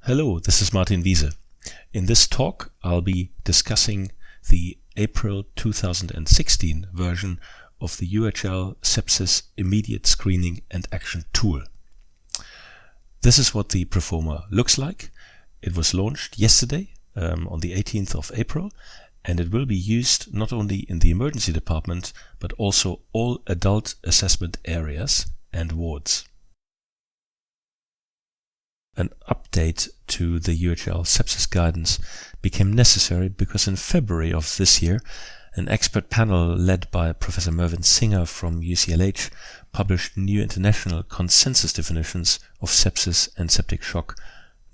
Hello, this is Martin Wiese. In this talk, I'll be discussing the April 2016 version of the UHL Sepsis Immediate Screening and Action Tool. This is what the Proforma looks like. It was launched yesterday, on the 18th of April, and it will be used not only in the emergency department, but also all adult assessment areas and wards. An update to the UHL sepsis guidance became necessary because in February of this year, an expert panel led by Professor Mervyn Singer from UCLH published new international consensus definitions of sepsis and septic shock,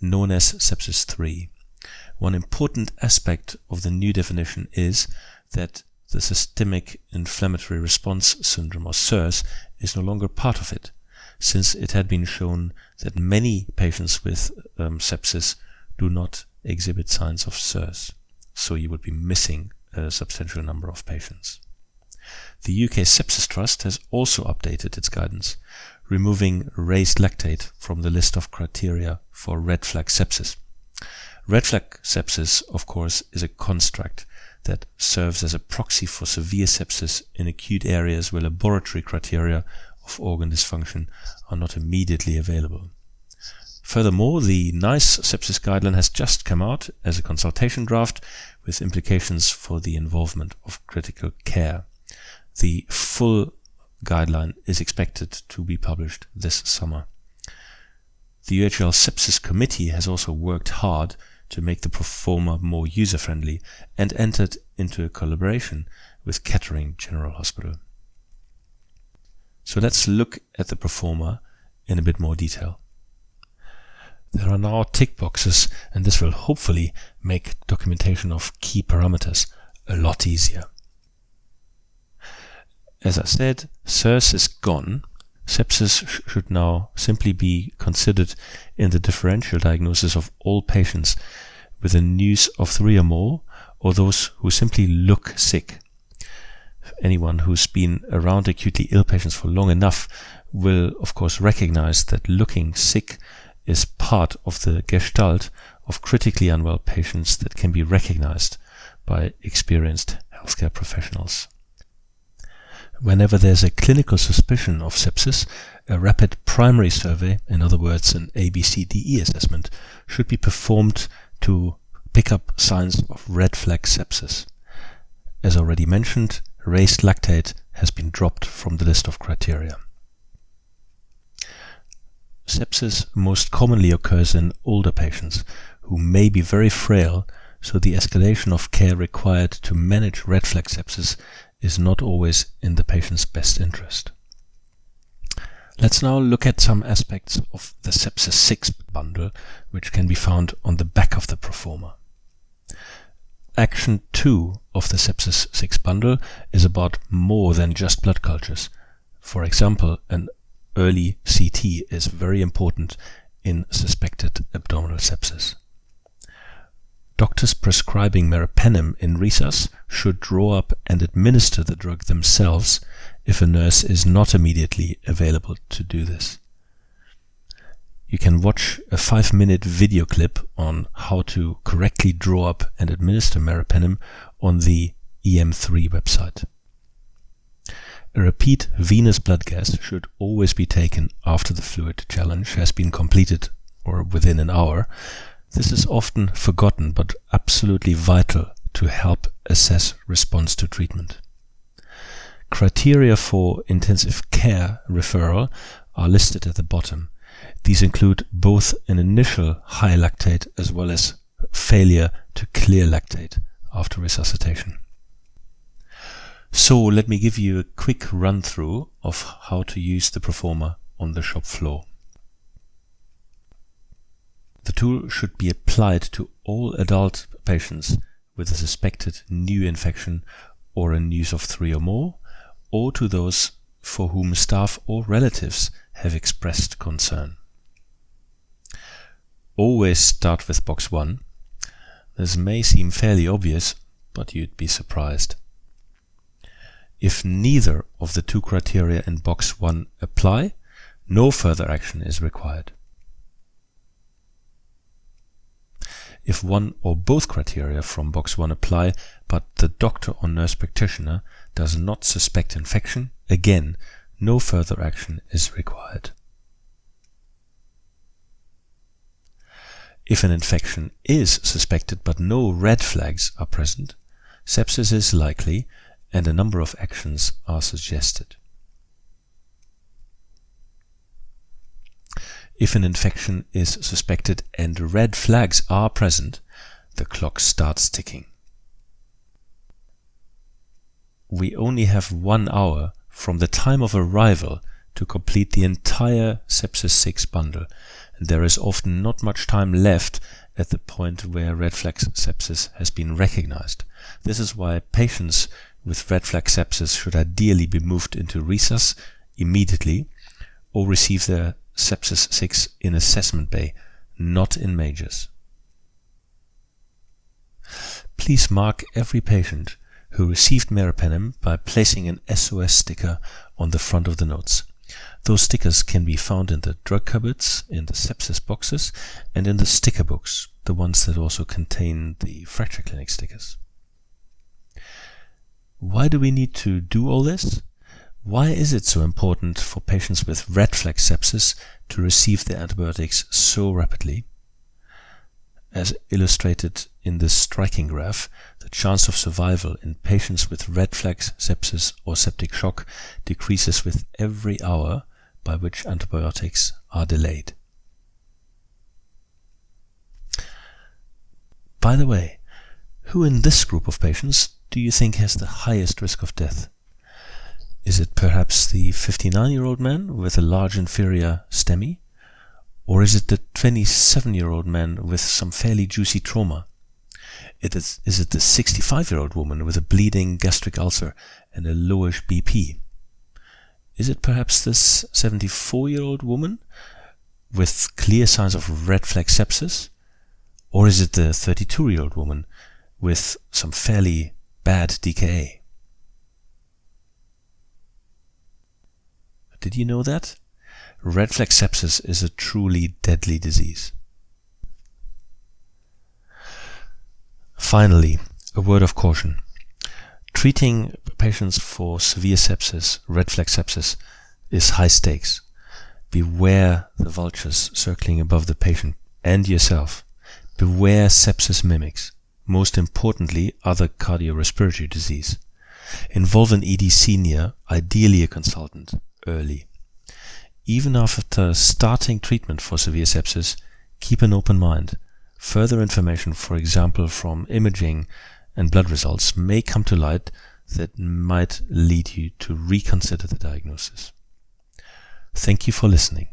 known as Sepsis 3. One important aspect of the new definition is that the systemic inflammatory response syndrome, or SIRS, is no longer part of it, since it had been shown that many patients with sepsis do not exhibit signs of SIRS. So you would be missing a substantial number of patients. The UK Sepsis Trust has also updated its guidance, removing raised lactate from the list of criteria for red flag sepsis. Red flag sepsis, of course, is a construct that serves as a proxy for severe sepsis in acute areas where laboratory criteria of organ dysfunction are not immediately available. Furthermore, the NICE sepsis guideline has just come out as a consultation draft with implications for the involvement of critical care. The full guideline is expected to be published this summer. The UHL Sepsis Committee has also worked hard to make the Proforma more user-friendly and entered into a collaboration with Kettering General Hospital. So let's look at the Proforma in a bit more detail. There are now tick boxes, and this will hopefully make documentation of key parameters a lot easier. As I said, SIRS is gone. Sepsis should now simply be considered in the differential diagnosis of all patients with a NUS of 3 or more, or those who simply look sick. Anyone who's been around acutely ill patients for long enough will, of course, recognize that looking sick is part of the gestalt of critically unwell patients that can be recognized by experienced healthcare professionals. Whenever there's a clinical suspicion of sepsis, a rapid primary survey, in other words an ABCDE assessment, should be performed to pick up signs of red flag sepsis. As already mentioned, raised lactate has been dropped from the list of criteria. Sepsis most commonly occurs in older patients who may be very frail, so the escalation of care required to manage red flag sepsis is not always in the patient's best interest. Let's now look at some aspects of the Sepsis 6 bundle, which can be found on the back of the Proforma. Action 2 of the Sepsis 6 bundle is about more than just blood cultures. For example, an early CT is very important in suspected abdominal sepsis. Doctors prescribing meropenem in resus should draw up and administer the drug themselves if a nurse is not immediately available to do this. You can watch a 5-minute video clip on how to correctly draw up and administer meropenem on the EM3 website. A repeat venous blood gas should always be taken after the fluid challenge has been completed or within an hour. This is often forgotten but absolutely vital to help assess response to treatment. Criteria for intensive care referral are listed at the bottom. These include both an initial high lactate as well as failure to clear lactate after resuscitation. So let me give you a quick run-through of how to use the Proforma on the shop floor. The tool should be applied to all adult patients with a suspected new infection or a NUS of 3 or more, or to those for whom staff or relatives have expressed concern. Always start with box 1. This may seem fairly obvious, but you'd be surprised. If neither of the two criteria in box 1 apply, no further action is required. if one or both criteria from box 1 apply, but the doctor or nurse practitioner does not suspect infection, again, no further action is required. If an infection is suspected but no red flags are present, sepsis is likely and a number of actions are suggested. If an infection is suspected and red flags are present, the clock starts ticking. We only have 1 hour from the time of arrival to complete the entire sepsis 6 bundle, and there is often not much time left at the point where red flag sepsis has been recognized. This is why patients with red flag sepsis should ideally be moved into resus immediately or receive their sepsis 6 in assessment bay, not in majors. Please mark every patient who received meropenem by placing an SOS sticker on the front of the notes. Those stickers can be found in the drug cupboards, in the sepsis boxes, and in the sticker books, the ones that also contain the fracture clinic stickers. Why do we need to do all this? Why is it so important for patients with red flag sepsis to receive their antibiotics so rapidly? As illustrated in this striking graph, the chance of survival in patients with red flag sepsis or septic shock decreases with every hour by which antibiotics are delayed. By the way, who in this group of patients do you think has the highest risk of death? Is it perhaps the 59-year-old man with a large inferior STEMI? Or is it the 27-year-old man with some fairly juicy trauma? Is it the 65-year-old woman with a bleeding gastric ulcer and a lowish BP? Is it perhaps this 74-year-old woman with clear signs of red flag sepsis? Or is it the 32-year-old woman with some fairly bad DKA? Did you know that? Red flag sepsis is a truly deadly disease. Finally, a word of caution. Treating patients for severe sepsis, red flag sepsis, is high stakes. Beware the vultures circling above the patient and yourself. Beware sepsis mimics. Most importantly, other cardiorespiratory disease. Involve an ED senior, ideally a consultant, early. Even after starting treatment for severe sepsis, keep an open mind. Further information, for example from imaging and blood results, may come to light that might lead you to reconsider the diagnosis. Thank you for listening.